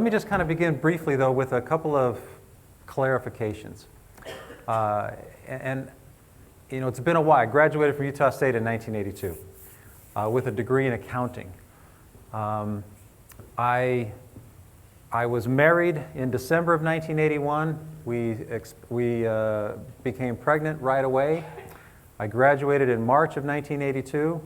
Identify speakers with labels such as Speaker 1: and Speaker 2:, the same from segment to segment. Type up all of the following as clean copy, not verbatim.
Speaker 1: Let me just kind of begin briefly, though, with a couple of clarifications. And you know, it's been a while. I graduated from Utah State in 1982 with a degree in accounting. I was married in December of 1981. We became pregnant right away. I graduated in March of 1982.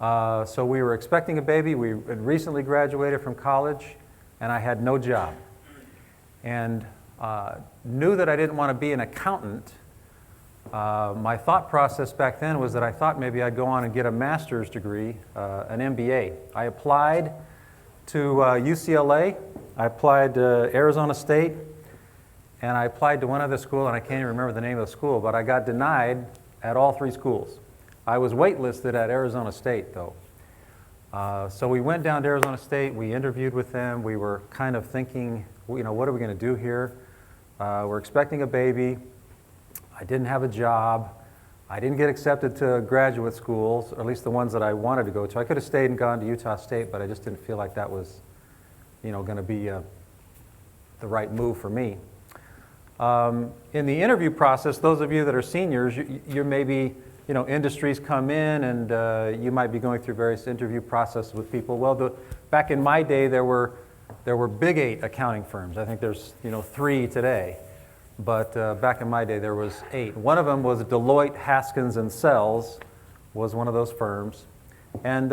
Speaker 1: So we were expecting a baby. We had recently graduated from college, and I had no job. And knew that I didn't want to be an accountant. My thought process back then was that I thought maybe I'd go on and get a master's degree, an MBA. I applied to UCLA, I applied to Arizona State, and I applied to one other school, and I can't even remember the name of the school, but I got denied at all three schools. I was waitlisted at Arizona State, though. So we went down to Arizona State, we interviewed with them, we were kind of thinking, you know, what are we going to do here? We're expecting a baby. I didn't have a job. I didn't get accepted to graduate schools, or at least the ones that I wanted to go to. I could have stayed and gone to Utah State, but I just didn't feel like that was, you know, going to be the right move for me. In the interview process, those of you that are seniors, you're maybe, you know, industries come in and you might be going through various interview processes with people. Well, back in my day, there were Big 8 accounting firms. I think there's, you know, 3 today. But back in my day, there was 8. One of them was Deloitte, Haskins & Sells, was one of those firms. And,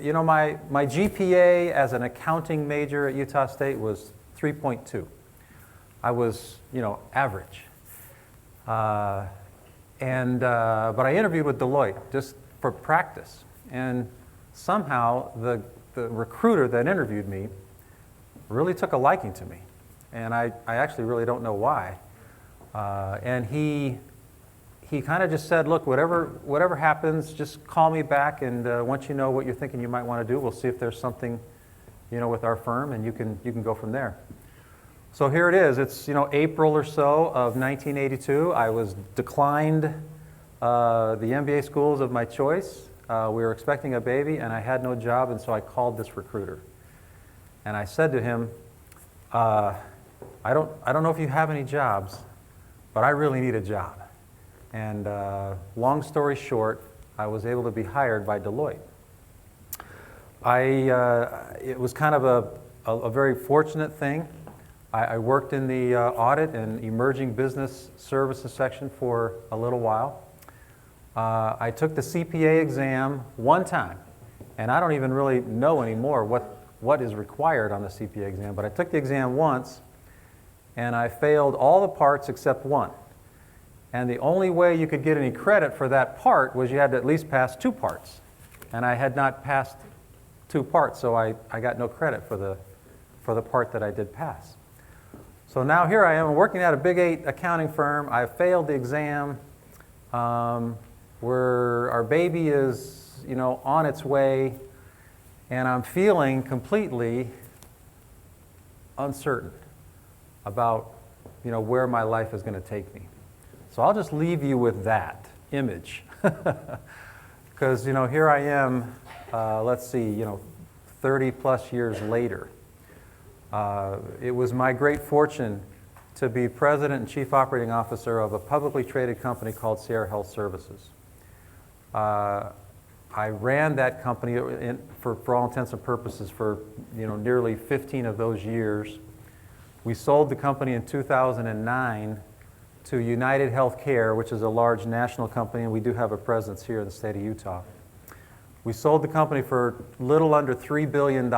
Speaker 1: you know, my GPA as an accounting major at Utah State was 3.2. I was, you know, average. But I interviewed with Deloitte just for practice. And somehow the recruiter that interviewed me really took a liking to me. And I actually really don't know why. And he kind of just said, look, whatever happens, just call me back, and once you know what you're thinking you might want to do, we'll see if there's something, you know, with our firm, and you can go from there. So here it is. It's, you know, April or so of 1982. I was declined the MBA schools of my choice. We were expecting a baby, and I had no job, and so I called this recruiter. And I said to him, I don't know if you have any jobs, but I really need a job. And long story short, I was able to be hired by Deloitte. It was kind of a very fortunate thing. I worked in the audit and emerging business services section for a little while. I took the CPA exam one time, and I don't even really know anymore what is required on the CPA exam, but I took the exam once, and I failed all the parts except one. And the only way you could get any credit for that part was you had to at least pass 2 parts. And I had not passed 2 parts, so I got no credit for the part that I did pass. So now here I am working at a Big 8 accounting firm. I failed the exam. Our baby is, you know, on its way, and I'm feeling completely uncertain about, you know, where my life is going to take me. So I'll just leave you with that image, because, you know, here I am. Let's see, you know, 30 plus years later. It was my great fortune to be president and chief operating officer of a publicly traded company called Seer Health Services. I ran that company for all intents and purposes for, you know, nearly 15 of those years. We sold the company in 2009 to United Healthcare, which is a large national company, and we do have a presence here in the state of Utah. We sold the company for a little under $3 billion.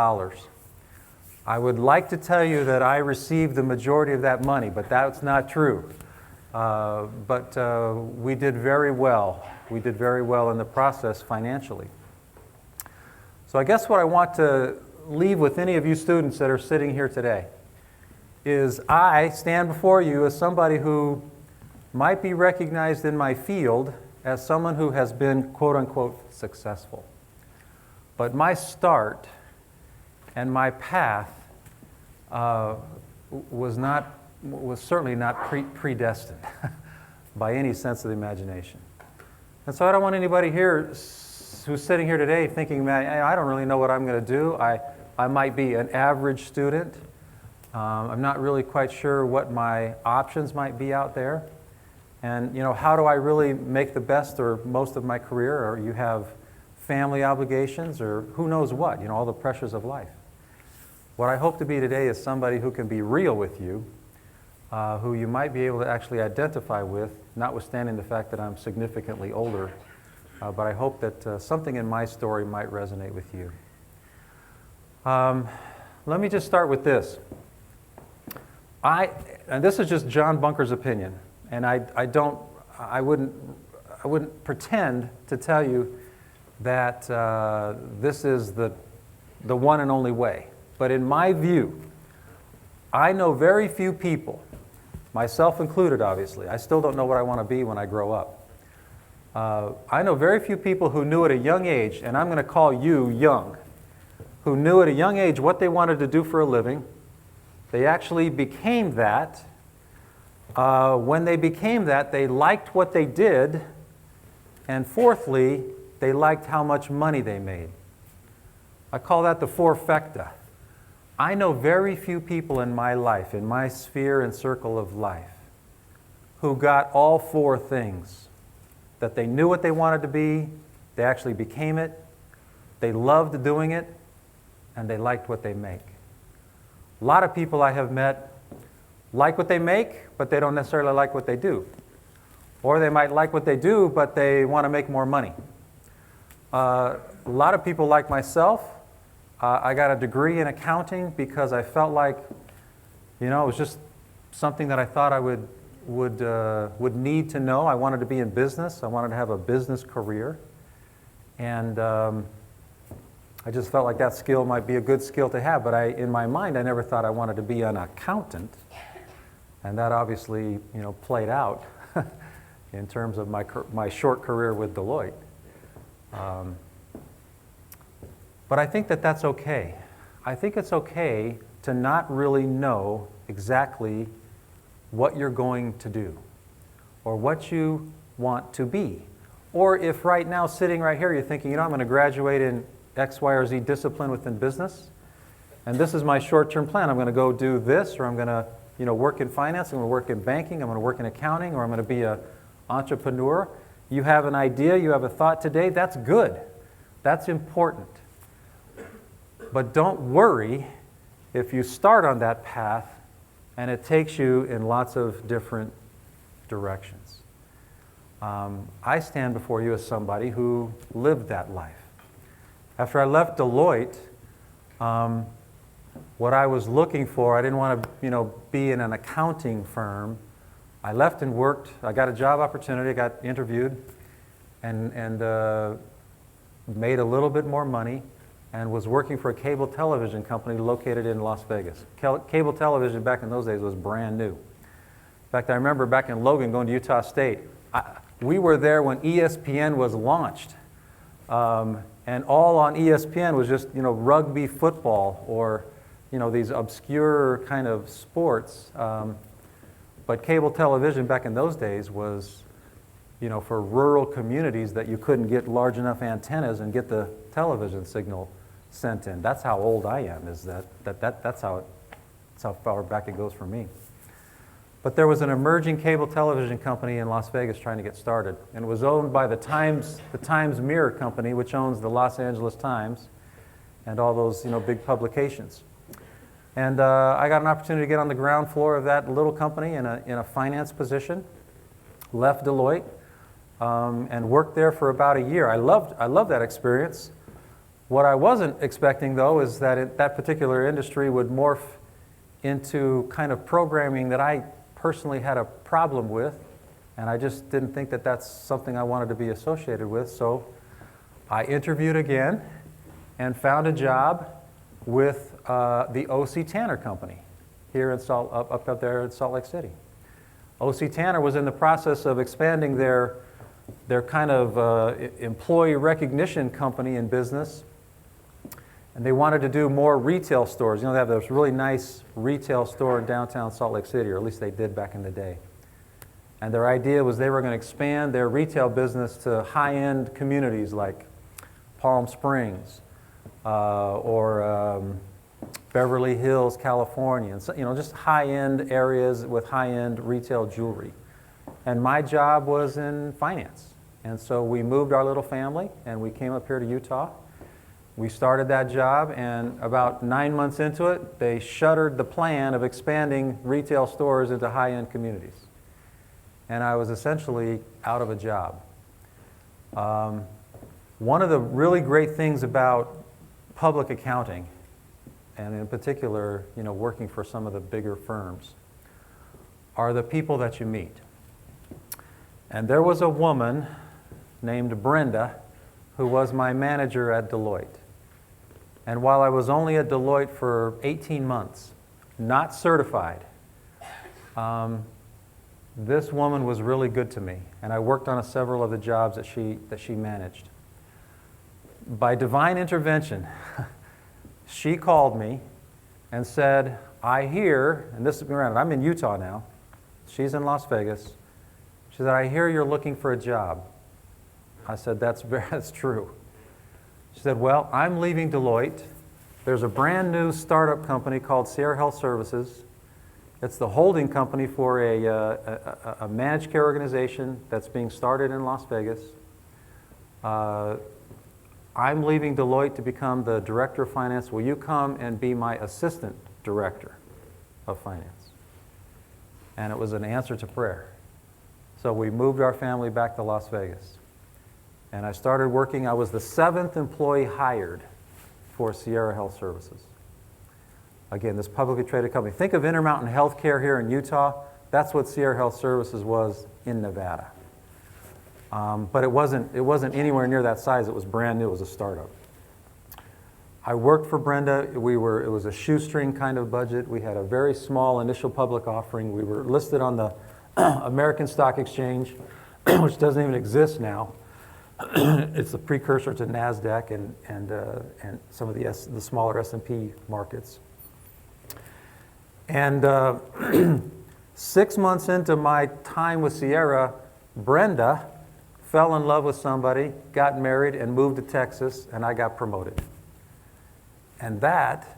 Speaker 1: I would like to tell you that I received the majority of that money, but that's not true. But we did very well. We did very well in the process financially. So I guess what I want to leave with any of you students that are sitting here today is I stand before you as somebody who might be recognized in my field as someone who has been, quote unquote, successful. But my start and my path was certainly not predestined by any sense of the imagination. And so I don't want anybody here who's sitting here today thinking, man, I don't really know what I'm going to do. I might be an average student. I'm not really quite sure what my options might be out there. And, how do I really make the best or most of my career? Or you have family obligations, or who knows what, all the pressures of life. What I hope to be today is somebody who can be real with you, who you might be able to actually identify with, notwithstanding the fact that I'm significantly older. But I hope that something in my story might resonate with you. Let me just start with this. And this is just John Bunker's opinion, and I wouldn't pretend to tell you that this is the one and only way. But in my view, I know very few people, myself included obviously, I still don't know what I want to be when I grow up. I know very few people who knew at a young age, and I'm going to call you young, who knew at a young age what they wanted to do for a living. They actually became that. When they became that, they liked what they did, and fourthly, they liked how much money they made. I call that the Fourvector. I know very few people in my life, in my sphere and circle of life, who got all four things. That they knew what they wanted to be, they actually became it, they loved doing it, and they liked what they make. A lot of people I have met like what they make, but they don't necessarily like what they do. Or they might like what they do, but they want to make more money. A lot of people like myself. I got a degree in accounting because I felt like, it was just something that I thought I would need to know. I wanted to be in business. I wanted to have a business career. And I just felt like that skill might be a good skill to have. But in my mind, I never thought I wanted to be an accountant. And that obviously, played out in terms of my short career with Deloitte. But I think that that's okay. I think it's okay to not really know exactly what you're going to do or what you want to be. Or if right now, sitting right here, you're thinking, I'm going to graduate in X, Y, or Z discipline within business, and this is my short-term plan. I'm going to go do this, or I'm going to work in finance, I'm going to work in banking, I'm going to work in accounting, or I'm going to be an entrepreneur. You have an idea, you have a thought today, that's good. That's important. But don't worry if you start on that path and it takes you in lots of different directions. I stand before you as somebody who lived that life. After I left Deloitte, what I was looking for, I didn't want to be in an accounting firm. I left and worked. I got a job opportunity, I got interviewed, and made a little bit more money, and was working for a cable television company located in Las Vegas. Cable television back in those days was brand new. In fact, I remember back in Logan going to Utah State. We were there when ESPN was launched. And all on ESPN was just, rugby football or, these obscure kind of sports. But cable television back in those days was, for rural communities that you couldn't get large enough antennas and get the television signal sent in. That's how old I am, that's how far back it goes for me. But there was an emerging cable television company in Las Vegas trying to get started, and it was owned by the Times Mirror Company, which owns the Los Angeles Times and all those big publications. And I got an opportunity to get on the ground floor of that little company in a finance position. Left Deloitte and worked there for about a year. I loved that experience. What I wasn't expecting, though, is that that particular industry would morph into kind of programming that I personally had a problem with, and I just didn't think that that's something I wanted to be associated with. So I interviewed again and found a job with the O.C. Tanner Company here in up there in Salt Lake City. O.C. Tanner was in the process of expanding their kind of employee recognition company in business. And they wanted to do more retail stores. They have this really nice retail store in downtown Salt Lake City, or at least they did back in the day. And their idea was they were going to expand their retail business to high-end communities like Palm Springs or Beverly Hills, California, and so, just high-end areas with high-end retail jewelry. And my job was in finance. And so we moved our little family and we came up here to Utah. We started that job, and about 9 months into it, they shuttered the plan of expanding retail stores into high-end communities. And I was essentially out of a job. One of the really great things about public accounting, and in particular, working for some of the bigger firms, are the people that you meet. And there was a woman named Brenda who was my manager at Deloitte. And while I was only at Deloitte for 18 months, not certified, this woman was really good to me. And I worked on several of the jobs that she managed. By divine intervention, she called me and said, I hear, and this is granted, I'm in Utah now, she's in Las Vegas. She said, I hear you're looking for a job. I said, that's true. She said, well, I'm leaving Deloitte. There's a brand new startup company called Seer Health Services. It's the holding company for a managed care organization that's being started in Las Vegas. I'm leaving Deloitte to become the director of finance. Will you come and be my assistant director of finance? And it was an answer to prayer. So we moved our family back to Las Vegas. And I started working. I was the 7th employee hired for Sierra Health Services. Again, this publicly traded company. Think of Intermountain Healthcare here in Utah. That's what Sierra Health Services was in Nevada. But it wasn't anywhere near that size. It was brand new. It was a startup. I worked for Brenda. It was a shoestring kind of budget. We had a very small initial public offering. We were listed on the American Stock Exchange, which doesn't even exist now. It's the precursor to NASDAQ and some of the smaller S&P markets. And 6 months into my time with Sierra, Brenda fell in love with somebody, got married, and moved to Texas, and I got promoted. And that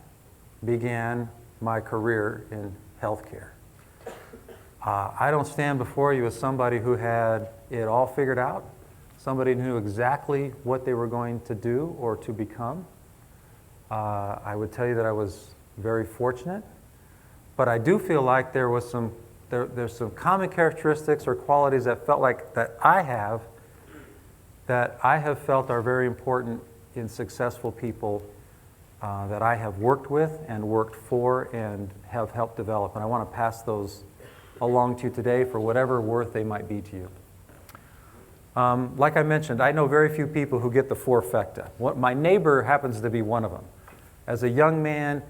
Speaker 1: began my career in healthcare. I don't stand before you as somebody who had it all figured out, somebody who knew exactly what they were going to do or to become. I would tell you that I was very fortunate, but I do feel like there's some common characteristics or qualities that felt like that I have felt are very important in successful people that I have worked with and worked for and have helped develop. And I want to pass those along to you today for whatever worth they might be to you. Like I mentioned, I know very few people who get the Fourvector. My neighbor happens to be one of them. As a young man,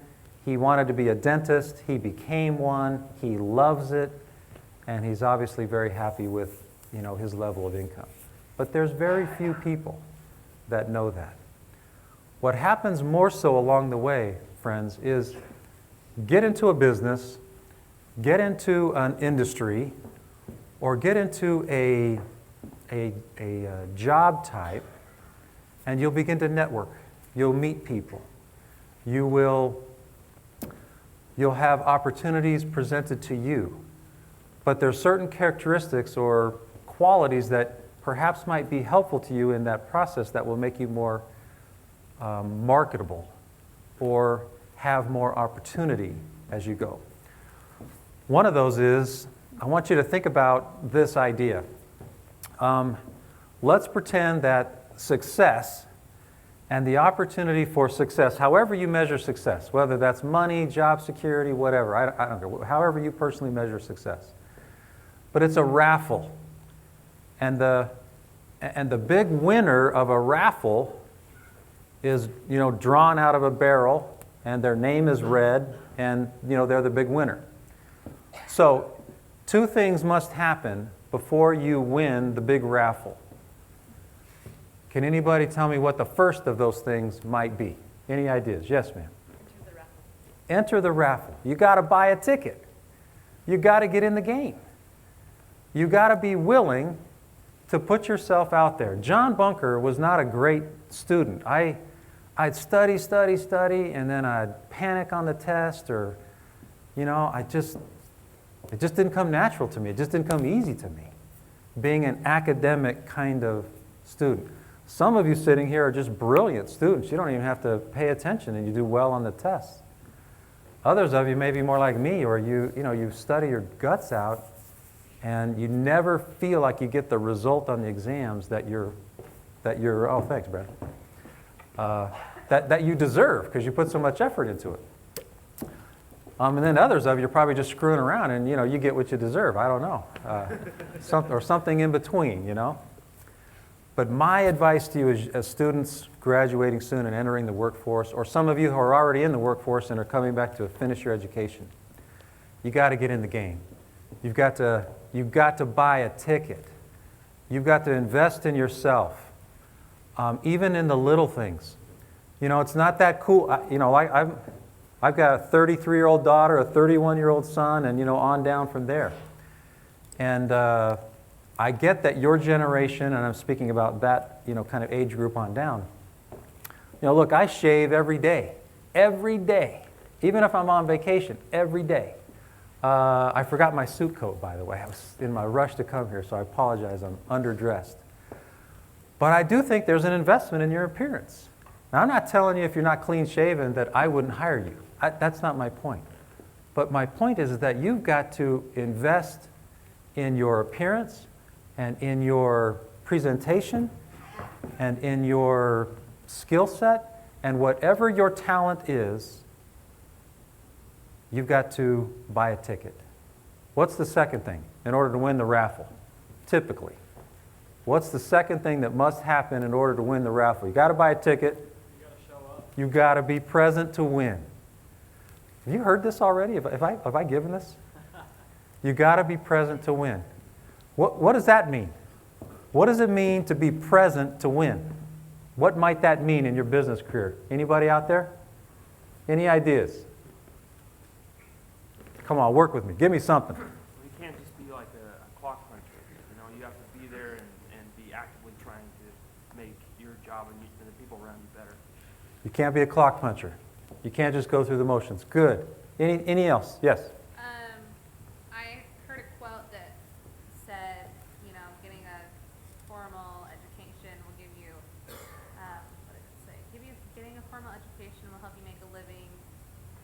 Speaker 1: he wanted to be a dentist. He became one. He loves it. And he's obviously very happy with his level of income. But there's very few people that know that. What happens more so along the way, friends, is get into a business, get into an industry, or get into a job type, and you'll begin to network. You'll meet people. You'll have opportunities presented to you. But there's certain characteristics or qualities that perhaps might be helpful to you in that process that will make you more marketable or have more opportunity as you go. One of those is, I want you to think about this idea. Let's pretend that success and the opportunity for success, however you measure success, whether that's money, job security, whatever, I don't care, however you personally measure success. But it's a raffle. And the big winner of a raffle is, drawn out of a barrel, and their name is read, and, they're the big winner. So, two things must happen before you win the big raffle. Can anybody tell me what the first of those things might be? Any ideas? Yes, ma'am.
Speaker 2: Enter the raffle.
Speaker 1: Enter the raffle. You got to buy a ticket. You got to get in the game. You got to be willing to put yourself out there. John Bunker was not a great student. I I'd study, and then I'd panic on the test, or, it just didn't come natural to me. It just didn't come easy to me, being an academic kind of student. Some of you sitting here are just brilliant students. You don't even have to pay attention, and you do well on the tests. Others of you may be more like me, or you study your guts out, and you never feel like you get the result on the exams that you're oh, thanks, Brenda. That you deserve, because you put so much effort into it. And then others of you are probably just screwing around, and you get what you deserve. I don't know, or something in between, But my advice to you as students graduating soon and entering the workforce, or some of you who are already in the workforce and are coming back to finish your education, you got to get in the game. You've got to buy a ticket. You've got to invest in yourself, even in the little things. It's not that cool. I've got a 33-year-old daughter, a 31-year-old son, and on down from there. And I get that your generation, and I'm speaking about that kind of age group on down. Look, I shave every day, even if I'm on vacation, every day. I forgot my suit coat, by the way. I was in my rush to come here, so I apologize. I'm underdressed. But I do think there's an investment in your appearance. Now, I'm not telling you if you're not clean-shaven that I wouldn't hire you. That's not my point. But my point is that you've got to invest in your appearance and in your presentation and in your skill set, and whatever your talent is, you've got to buy a ticket. What's the second thing in order to win the raffle? Typically. What's the second thing that must happen in order to win the raffle? You've got to buy a ticket. You've got to show up. You've got to be present to win. Have you heard this already? Have I given this? You've got to be present to win. What does that mean? What does it mean to be present to win? What might that mean in your business career? Anybody out there? Any ideas? Come on, work with me. Give me something.
Speaker 2: You can't just be like a clock puncher. You have to be there and be actively trying to make your job and the people around you better.
Speaker 1: You can't be a clock puncher. You can't just go through the motions. Good. Any else? Yes?
Speaker 3: I heard a quote that said, getting a formal education will give you, what did it say? Getting a formal education will help you make a living.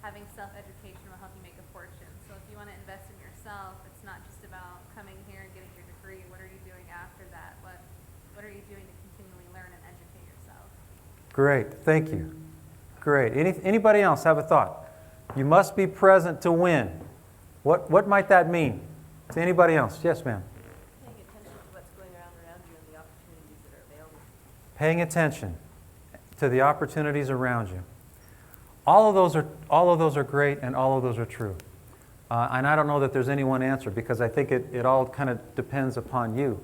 Speaker 3: Having self-education will help you make a fortune. So if you want to invest in yourself, it's not just about coming here and getting your degree. What are you doing after that? What are you doing to continually learn and educate yourself?
Speaker 1: Great. Thank you. Great. Anybody else have a thought? You must be present to win. What might that mean to anybody else? Yes, ma'am.
Speaker 4: Paying attention to what's going on around you and the opportunities that are available.
Speaker 1: Paying attention to the opportunities around you. All of those are great, and all of those are true. And I don't know that there's any one answer, because I think it all kind of depends upon you.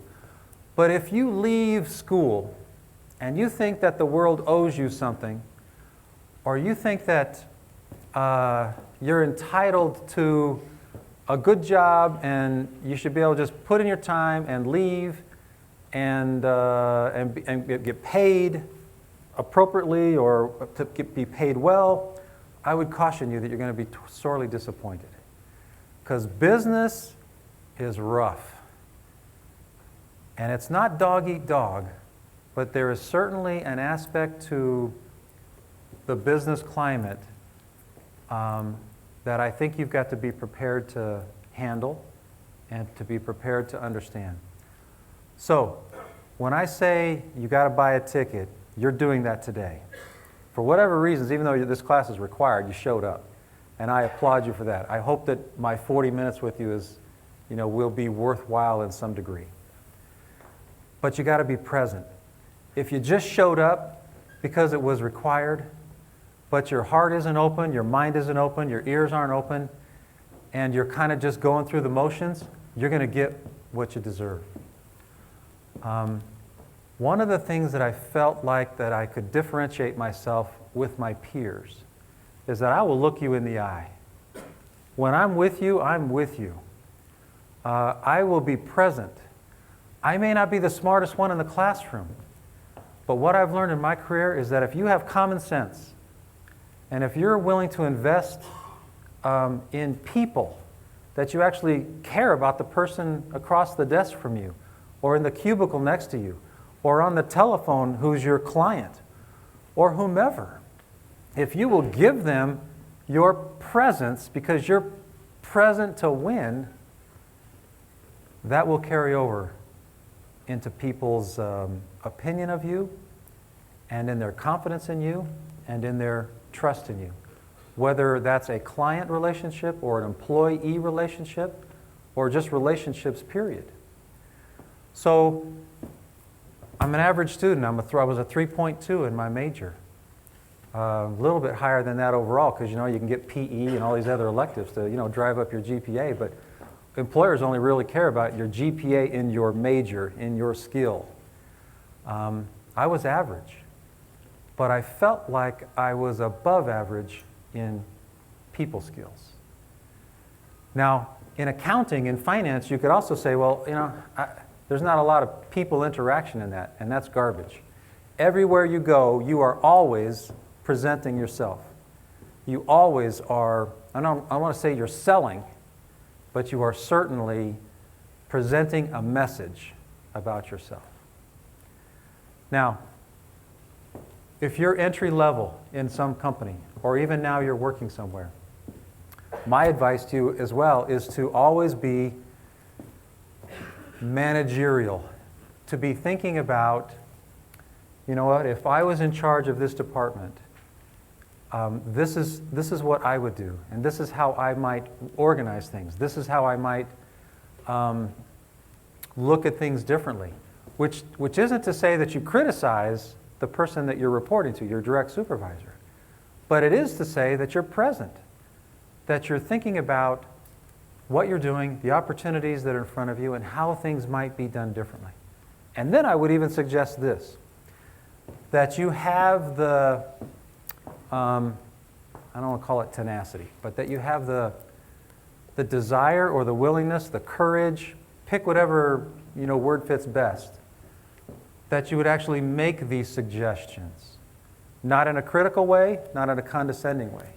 Speaker 1: But if you leave school and you think that the world owes you something, or you think that you're entitled to a good job and you should be able to just put in your time and leave and get paid appropriately, or to be paid well, I would caution you that you're going to be sorely disappointed. Because business is rough. And it's not dog eat dog, but there is certainly an aspect to the business climate that I think you've got to be prepared to handle and to be prepared to understand. So, when I say you got to buy a ticket, you're doing that today. For whatever reasons, even though this class is required, you showed up. And I applaud you for that. I hope that my 40 minutes with you will be worthwhile in some degree. But you got to be present. If you just showed up because it was required, but your heart isn't open, your mind isn't open, your ears aren't open, and you're kind of just going through the motions, you're going to get what you deserve. One of the things that I felt like that I could differentiate myself with my peers is that I will look you in the eye. When I'm with you, I'm with you. I will be present. I may not be the smartest one in the classroom, But what I've learned in my career is that if you have common sense, and if you're willing to invest in people, that you actually care about the person across the desk from you, or in the cubicle next to you, or on the telephone who's your client, or whomever, if you will give them your presence because you're present to win, that will carry over into people's opinion of you, and in their confidence in you, and in their trust in you. Whether that's a client relationship or an employee relationship or just relationships, period. So I'm an average student. I was a 3.2 in my major. A little bit higher than that overall because you can get PE and all these other electives to drive up your GPA, but employers only really care about your GPA in your major, in your skill. I was average, but I felt like I was above average in people skills. Now, in accounting, in finance, you could also say, well, there's not a lot of people interaction in that, and that's garbage. Everywhere you go, you are always presenting yourself. You always are, I want to say you're selling, but you are certainly presenting a message about yourself. Now, if you're entry level in some company, or even now you're working somewhere, my advice to you as well is to always be managerial, to be thinking about, if I was in charge of this department, this is what I would do, and this is how I might organize things. This is how I might look at things differently, which isn't to say that you criticize the person that you're reporting to, your direct supervisor, but it is to say that you're present, that you're thinking about what you're doing, the opportunities that are in front of you, and how things might be done differently. And then I would even suggest this, that you have the I don't want to call it tenacity, but that you have the desire or the willingness, the courage, pick whatever word fits best, that you would actually make these suggestions, not in a critical way, not in a condescending way,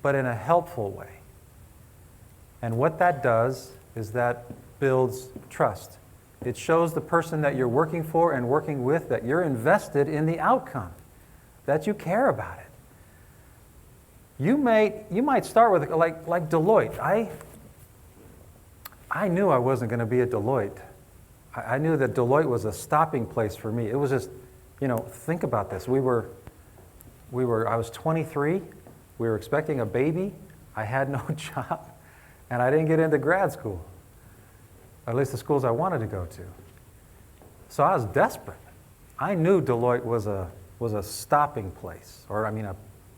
Speaker 1: but in a helpful way. And what that does is that builds trust. It shows the person that you're working for and working with that you're invested in the outcome, that you care about it. You might start with, like Deloitte. I knew I wasn't going to be at Deloitte. I knew that Deloitte was a stopping place for me. It was just, think about this. I was 23. We were expecting a baby. I had no job, and I didn't get into grad school, at least the schools I wanted to go to. So I was desperate. I knew Deloitte was a stopping place, or a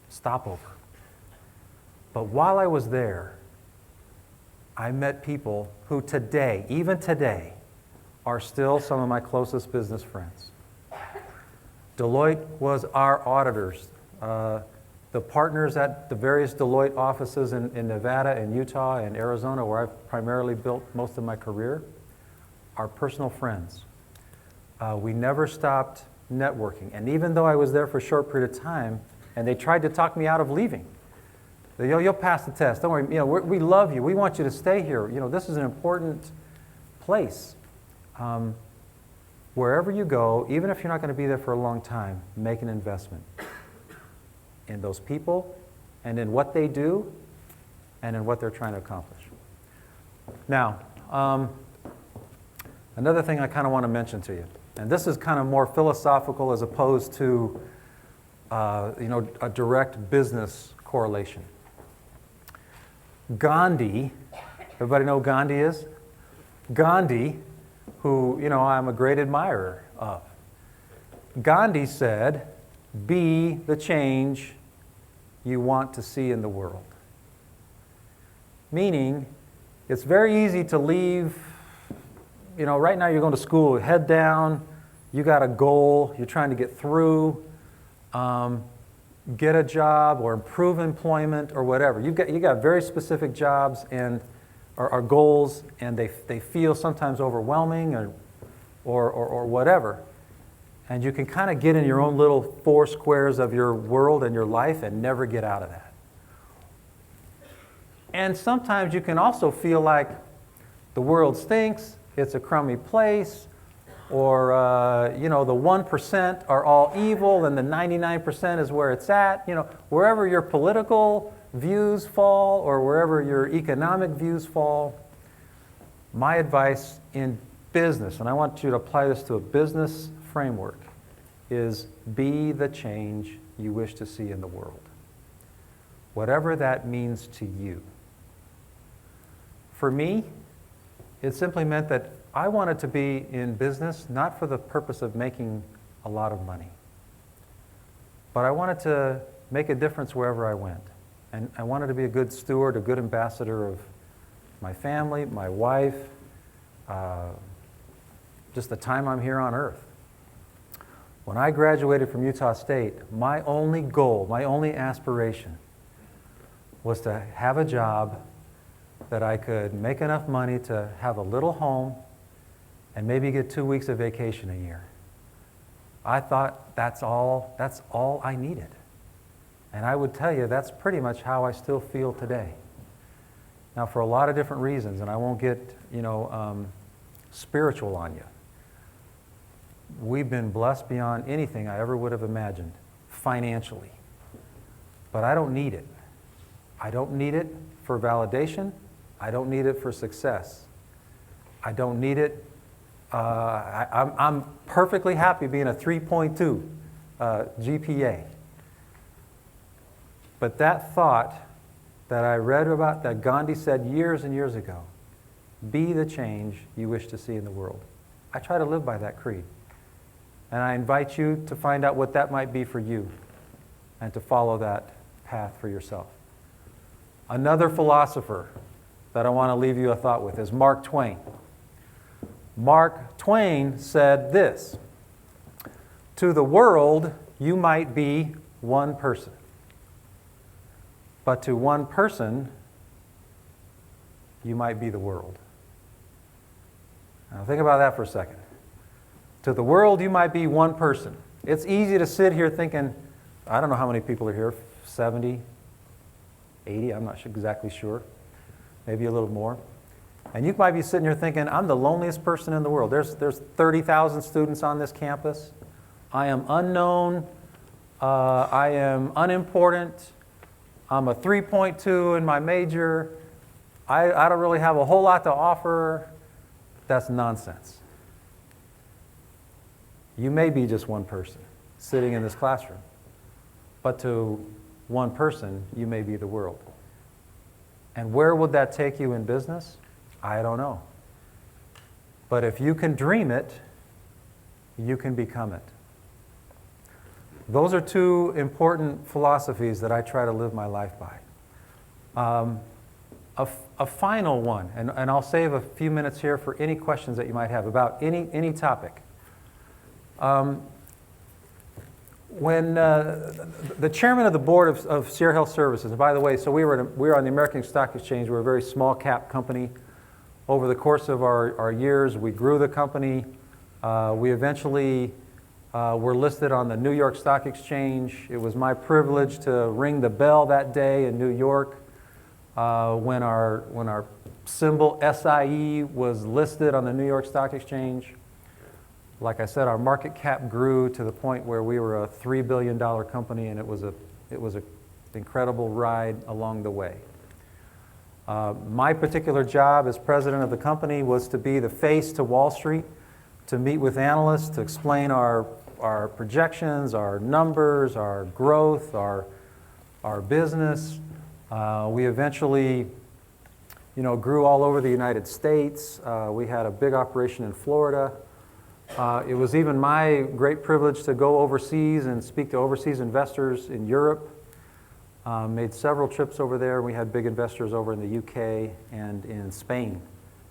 Speaker 1: stopover. But while I was there, I met people who today, even today, are still some of my closest business friends. Deloitte was our auditors. The partners at the various Deloitte offices in Nevada and Utah and Arizona, where I've primarily built most of my career, are personal friends. We never stopped networking. And even though I was there for a short period of time, and they tried to talk me out of leaving, you'll pass the test. Don't worry. We love you. We want you to stay here. This is an important place. Wherever you go, even if you're not going to be there for a long time, make an investment in those people and in what they do and in what they're trying to accomplish. Now, another thing I kind of want to mention to you, and this is kind of more philosophical as opposed to a direct business correlation. Gandhi, everybody know who Gandhi is? Gandhi, who I'm a great admirer of. Gandhi said, "Be the change you want to see in the world." Meaning, it's very easy to leave, right now you're going to school, head down, you got a goal, you're trying to get through, get a job or improve employment or whatever. You got very specific jobs and or goals, and they feel sometimes overwhelming or whatever. And you can kind of get in your own little four squares of your world and your life and never get out of that. And sometimes you can also feel like the world stinks, it's a crummy place, or the 1% are all evil and the 99% is where it's at. Wherever your political views fall or wherever your economic views fall, my advice in business, and I want you to apply this to a business framework, is be the change you wish to see in the world. Whatever that means to you. For me, it simply meant that I wanted to be in business not for the purpose of making a lot of money, but I wanted to make a difference wherever I went. And I wanted to be a good steward, a good ambassador of my family, my wife, just the time I'm here on earth. When I graduated from Utah State, my only goal, my only aspiration was to have a job that I could make enough money to have a little home and maybe get 2 weeks of vacation a year. I thought that's all I needed. And I would tell you that's pretty much how I still feel today. Now, for a lot of different reasons, and I won't get spiritual on you. We've been blessed beyond anything I ever would have imagined financially. But I don't need it. I don't need it for validation. I don't need it for success. I don't need it. I'm perfectly happy being a 3.2 GPA. But that thought that I read about, that Gandhi said years and years ago, be the change you wish to see in the world. I try to live by that creed. And I invite you to find out what that might be for you and to follow that path for yourself. Another philosopher that I want to leave you a thought with is Mark Twain. Mark Twain said this: "To the world, you might be one person. But to one person, you might be the world." Now think about that for a second. To the world, you might be one person. It's easy to sit here thinking, I don't know how many people are here, 70, 80, I'm not exactly sure, maybe a little more. And you might be sitting here thinking, I'm the loneliest person in the world. There's 30,000 students on this campus. I am unknown. I am unimportant. I'm a 3.2 in my major. I don't really have a whole lot to offer. That's nonsense. You may be just one person sitting in this classroom, but to one person, you may be the world. And where would that take you in business? I don't know. But if you can dream it, you can become it. Those are two important philosophies that I try to live my life by. A final one, and I'll save a few minutes here for any questions that you might have about any topic. When the chairman of the board of Seer Health Services, and by the way, so we were on the American Stock Exchange. We're a very small cap company. Over the course of our years, we grew the company. We eventually were listed on the New York Stock Exchange. It was my privilege to ring the bell that day in New York when our symbol SIE was listed on the New York Stock Exchange. Like I said, our market cap grew to the point where we were a $3 billion company, and it was an incredible ride along the way. My particular job as president of the company was to be the face to Wall Street, to meet with analysts, to explain our projections, our numbers, our growth, our business. We eventually, grew all over the United States. We had a big operation in Florida. It was even my great privilege to go overseas and speak to overseas investors in Europe. Made several trips over there. We had big investors over in the UK and in Spain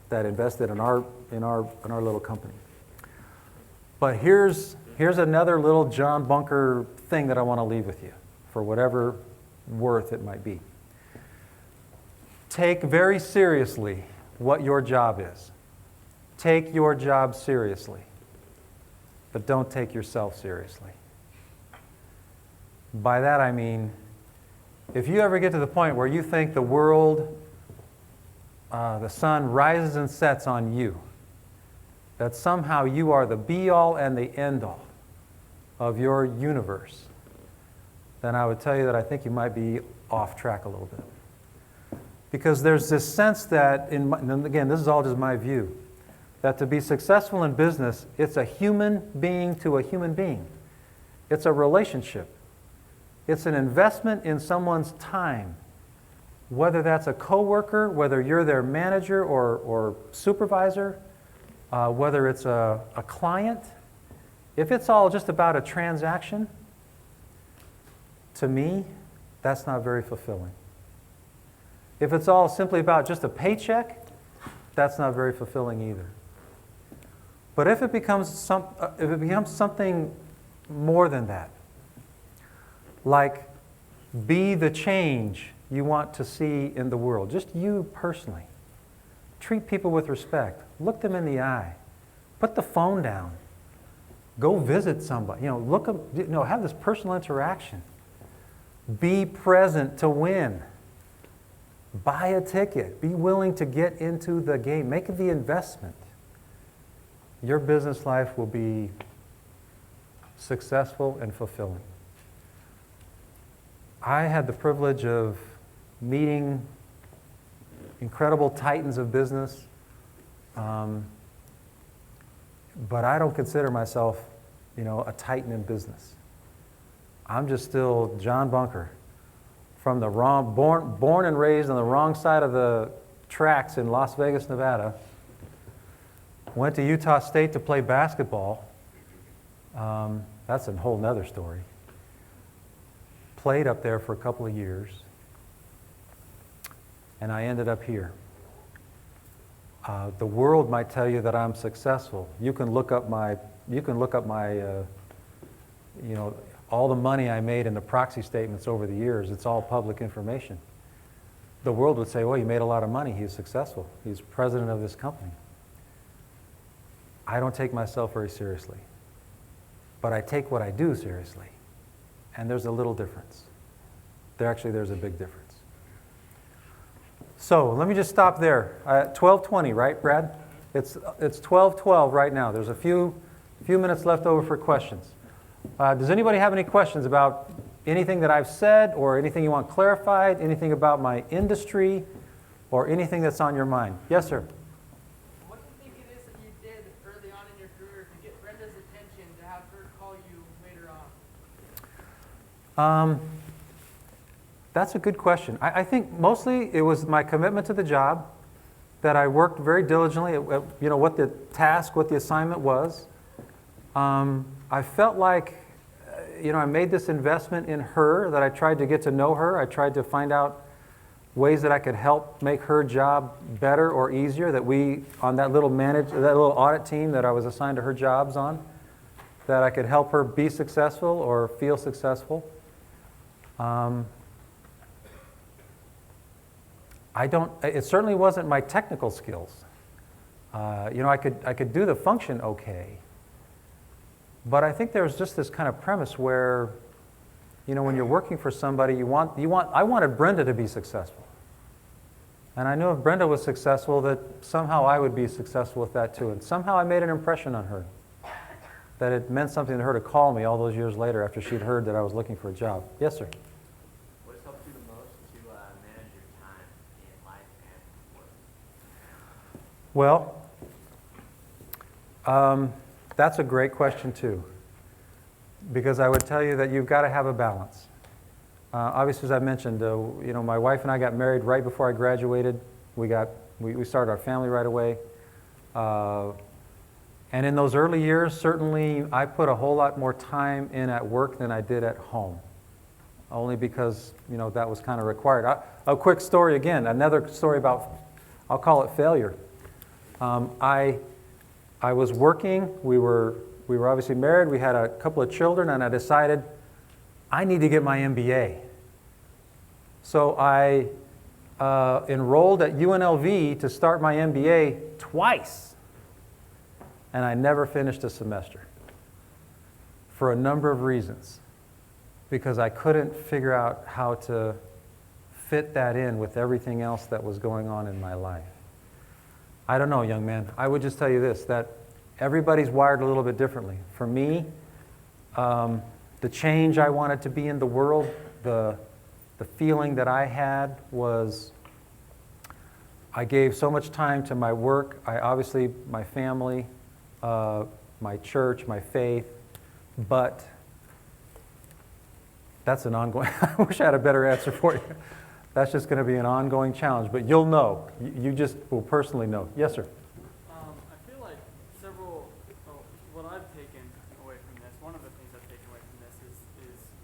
Speaker 1: that invested in our little company. But here's another little John Bunker thing that I want to leave with you, for whatever worth it might be. Take very seriously what your job is. Take your job seriously. but don't take yourself seriously. By that I mean, if you ever get to the point where you think the world, the sun rises and sets on you, that somehow you are the be-all and the end-all of your universe, then I would tell you that I think you might be off track a little bit. Because there's this sense that, and again, this is all just my view, that to be successful in business, it's a human being to a human being. It's a relationship. It's an investment in someone's time. Whether that's a coworker, whether you're their manager or supervisor, whether it's a client, if it's all just about a transaction, to me, that's not very fulfilling. If it's all simply about just a paycheck, that's not very fulfilling either. But if it becomes something more than that, like be the change you want to see in the world, just you personally. Treat people with respect. Look them in the eye. Put the phone down. Go visit somebody. Have this personal interaction. Be present to win. Buy a ticket. Be willing to get into the game. Make the investment. Your business life will be successful and fulfilling. I had the privilege of meeting incredible titans of business, but I don't consider myself, a titan in business. I'm just still John Bunker, from the born and raised on the wrong side of the tracks in Las Vegas, Nevada. Went to Utah State to play basketball. That's a whole nother story. Played up there for a couple of years, and I ended up here. The world might tell you that I'm successful. You can look up my, all the money I made in the proxy statements over the years. It's all public information. The world would say, well, he made a lot of money. He's successful. He's president of this company. I don't take myself very seriously, but I take what I do seriously. And there's a little difference. There's a big difference. So let me just stop there. 12:20, right, Brad? It's 12:12 right now. There's a few minutes left over for questions. Does anybody have any questions about anything that I've said, or anything you want clarified, anything about my industry, or anything that's on your mind? Yes, sir.
Speaker 5: What do you think it is that you did early on in your career to get Brenda's attention to have her call you later on?
Speaker 1: That's a good question. I think mostly it was my commitment to the job, that I worked very diligently at what the task, what the assignment was. I felt like, I made this investment in her, that I tried to get to know her. I tried to find out ways that I could help make her job better or easier, that we, on that little audit team that I was assigned to her jobs on, that I could help her be successful or feel successful. It certainly wasn't my technical skills. I could do the function okay. But I think there was just this kind of premise where, when you're working for somebody, I wanted Brenda to be successful. And I knew if Brenda was successful, that somehow I would be successful with that too. And somehow I made an impression on her, that it meant something to her to call me all those years later after she'd heard that I was looking for a job. Yes, sir.
Speaker 6: What has helped you the most to manage your time in life and work?
Speaker 1: Well, that's a great question too, because I would tell you that you've got to have a balance. Obviously, as I mentioned, my wife and I got married right before I graduated. We started our family right away. And in those early years, certainly I put a whole lot more time in at work than I did at home, only because that was kind of required. A quick story again, another story about, I'll call it failure. I was working, we were obviously married, we had a couple of children, and I decided I need to get my MBA. So I enrolled at UNLV to start my MBA twice, and I never finished a semester. for a number of reasons, because I couldn't figure out how to fit that in with everything else that was going on in my life. I don't know, young man. I would just tell you this, that everybody's wired a little bit differently. For me, the change I wanted to be in the world, the feeling that I had was I gave so much time to my work, obviously my family, my church, my faith, but that's an ongoing, I wish I had a better answer for you. That's just going to be an ongoing challenge, but you'll know. You just will personally know. Yes, sir.
Speaker 5: I feel like what I've taken away from this, one of the things I've taken away from this is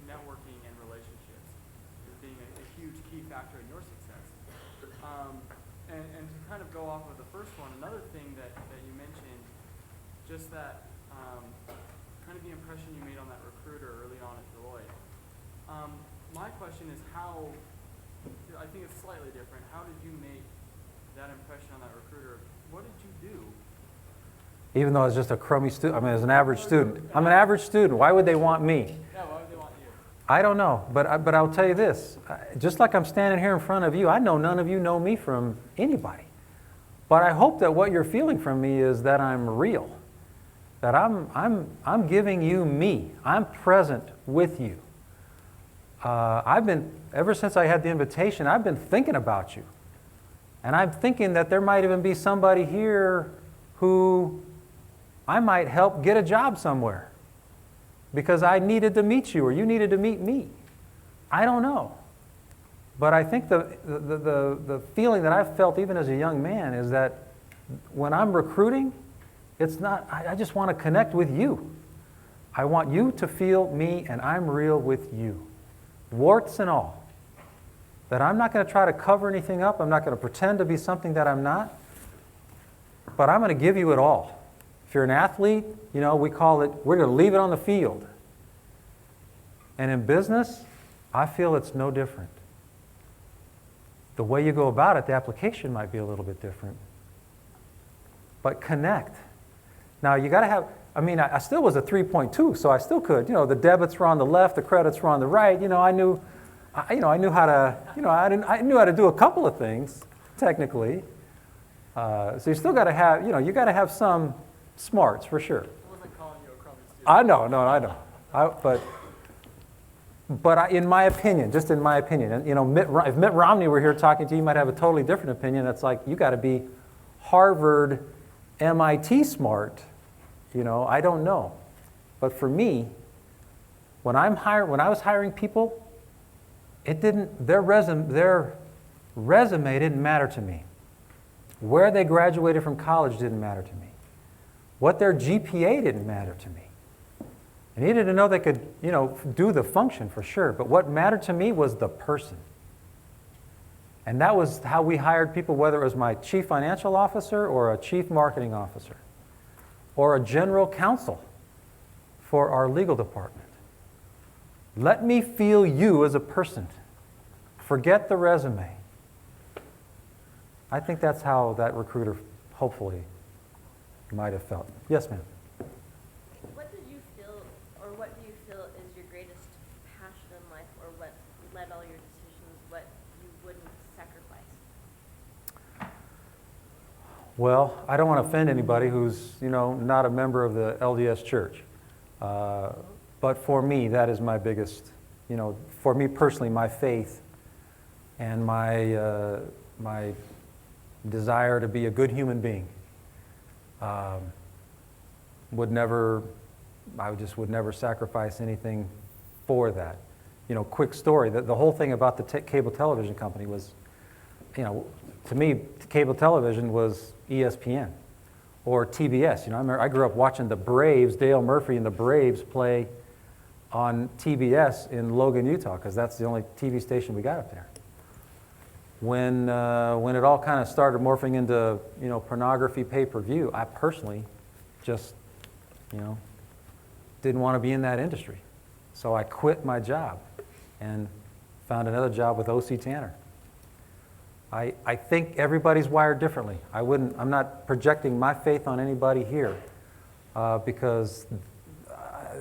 Speaker 5: networking and relationships as being a huge key factor in your success. And to kind of go off of the first one, another thing that you mentioned, just that kind of the impression you made on that recruiter early on at Deloitte. My question is how, I think it's slightly different. How did you make that impression on that recruiter? What did you do?
Speaker 1: Even though I was just a crummy student, I mean, as an average student. I'm an average student. Why would they want me?
Speaker 5: Yeah, why would they want you?
Speaker 1: I don't know, but I'll tell you this. Just like I'm standing here in front of you, I know none of you know me from anybody. But I hope that what you're feeling from me is that I'm real. That I'm giving you me. I'm present with you. Ever since I had the invitation, I've been thinking about you. And I'm thinking that there might even be somebody here who I might help get a job somewhere because I needed to meet you or you needed to meet me. I don't know. But I think the feeling that I've felt even as a young man is that when I'm recruiting, it's not, I just want to connect with you. I want you to feel me and I'm real with you. Warts and all. That I'm not going to try to cover anything up. I'm not going to pretend to be something that I'm not. But I'm going to give you it all. If you're an athlete, you know, we're going to leave it on the field. And in business, I feel it's no different. The way you go about it, the application might be a little bit different. But connect. Now, you got to have, I still was a 3.2, so I still could. You know, the debits were on the left, the credits were on the right. You know, I knew how to, I knew how to do a couple of things, technically. So you still got to have, you got to have some smarts, for sure.
Speaker 5: I wasn't calling you a crummy student.
Speaker 1: I know. But in my opinion, just in my opinion, and if Mitt Romney were here talking to you, he might have a totally different opinion. That's like, you got to be Harvard, MIT smart. I don't know. But for me, when I was hiring people, their resume didn't matter to me. Where they graduated from college didn't matter to me. What their GPA didn't matter to me. I needed to know they could, do the function for sure. But what mattered to me was the person. And that was how we hired people, whether it was my chief financial officer or a chief marketing officer or a general counsel for our legal department. Let me feel you as a person. Forget the resume. I think that's how that recruiter hopefully might have felt. Yes, ma'am.
Speaker 4: What did you feel, or what do you feel is your greatest passion in life, or what led all your decisions, what you wouldn't sacrifice?
Speaker 1: Well, I don't want to offend anybody who's, not a member of the LDS Church. But for me, that is my biggest, for me personally, my faith and my desire to be a good human being would never sacrifice anything for that. Quick story, the whole thing about the cable television company was, to me, cable television was ESPN or TBS. I remember I grew up watching the Braves, Dale Murphy and the Braves play on TBS in Logan, Utah, because that's the only TV station we got up there. When it all kind of started morphing into, pornography pay-per-view, I personally just, didn't want to be in that industry. So I quit my job and found another job with O.C. Tanner. I think everybody's wired differently. I'm not projecting my faith on anybody here because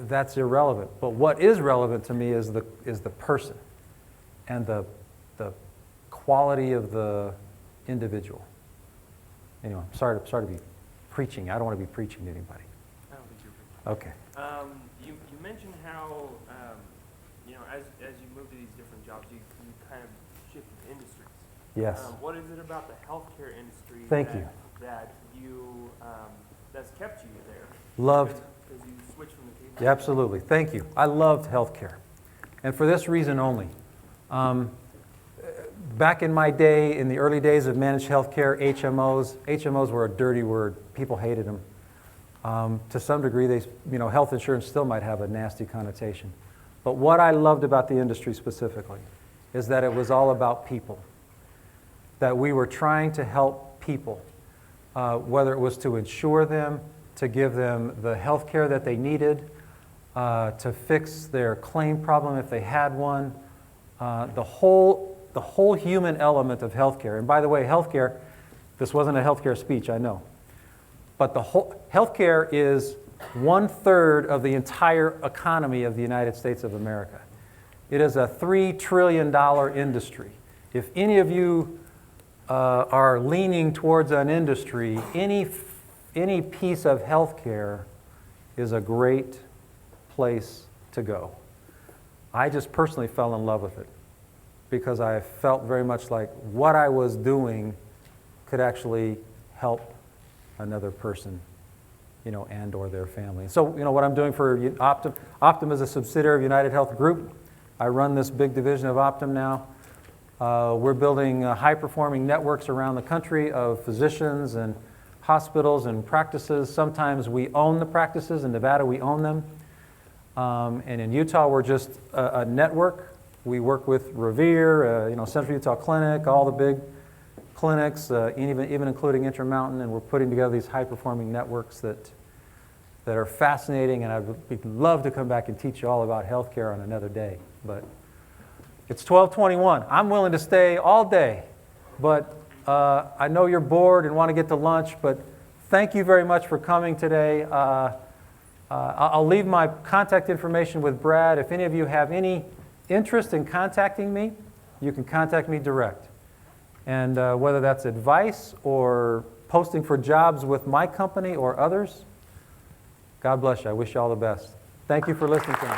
Speaker 1: that's irrelevant. But what is relevant to me is the person and the quality of the individual. Anyway, I'm sorry to be preaching. I don't want to be preaching to anybody.
Speaker 2: I don't think you're
Speaker 1: Okay.
Speaker 2: You mentioned how, as you move to these different jobs, you kind of shift industries.
Speaker 1: Yes.
Speaker 2: What is it about the healthcare industry
Speaker 1: Thank you.
Speaker 2: that you, that's kept you there?
Speaker 1: Loved.
Speaker 2: Because you switched from the cable.
Speaker 1: Yeah, absolutely. Thank you. I loved healthcare. And for this reason only. Back in my day, in the early days of managed healthcare, HMOs were a dirty word. People hated them. To some degree, health insurance still might have a nasty connotation. But what I loved about the industry specifically is that it was all about people. That we were trying to help people, whether it was to insure them, to give them the health care that they needed, to fix their claim problem if they had one, the whole human element of healthcare. And by the way, healthcare, this wasn't a healthcare speech, I know. But the whole healthcare is 1/3 of the entire economy of the United States of America. It is a $3 trillion industry. If any of you are leaning towards an industry, any piece of healthcare is a great place to go. I just personally fell in love with it because I felt very much like what I was doing could actually help another person, and or their family. So, what I'm doing for Optum. Optum is a subsidiary of United Health Group. I run this big division of Optum now. We're building high-performing networks around the country of physicians and hospitals and practices. Sometimes we own the practices. In Nevada, we own them. And in Utah, we're just a network. We work with Revere, Central Utah Clinic, all the big clinics, even including Intermountain, and we're putting together these high-performing networks that are fascinating, and I'd love to come back and teach you all about healthcare on another day. But it's 12:21. I'm willing to stay all day, but I know you're bored and want to get to lunch, but thank you very much for coming today. I'll leave my contact information with Brad. If any of you have any interest in contacting me, you can contact me direct. And whether that's advice or posting for jobs with my company or others, God bless you. I wish you all the best. Thank you for listening to me.